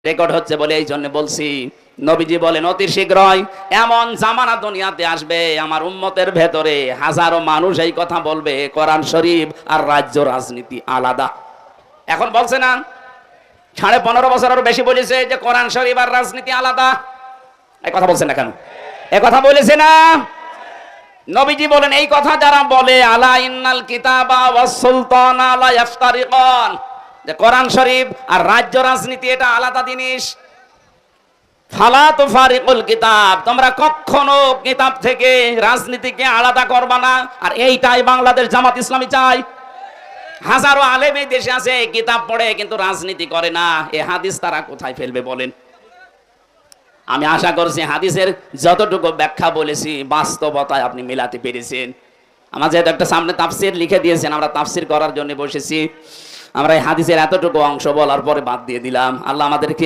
Record হচ্ছে বলে এই জন্য বলছি। নবীজি বলেন অতি শীঘ্রই এমন জামানা দুনিয়াতে আসবে, আমার উম্মতের ভেতরে হাজারো মানুষ এই কথা বলবে কোরআন শরীফ আর রাজ্য রাজনীতি আলাদা। এখন বলছে না, 15.5 বছরের বেশি বলেছে যে কোরআন শরীফ আর রাজনীতি আলাদা। এই কথা বলছেন না কেন? এই কথা বলেছে না? নবীজি বলেন এই কথা যারা বলে আলা ইন্নাল কিতাবা ওয়াস সুলতানা লা ইফতারিকান, যে কোরআন শরীফ আর রাজ্য রাজনীতি এটা আলাদা জিনিস। ফালা তুফারিকুল কিতাব, তোমরা কখনো কিতাব থেকে রাজনীতিকে আলাদা করবা না। আর এইটাই বাংলাদেশ জামাত ইসলামী চায়। হাজারো আলেম এই দেশে আছে কিতাব পড়ে কিন্তু রাজনীতি করে না। এই হাদিস তারা কোথায় ফেলবে বলেন? আমি আশা করছি হাদিসের যতটুকু ব্যাখ্যা বলেছি বাস্তবতায় আপনি মেলাতে পেরেছেন। আমার যেহেতু একটা সামনে তাফসির লিখে দিয়েছেন, আমরা তাফসির করার জন্য বসেছি। আমরা এই হাদিসের এতটুকু অংশ বলার পরে বাদ দিয়ে দিলাম। আল্লাহ আমাদেরকে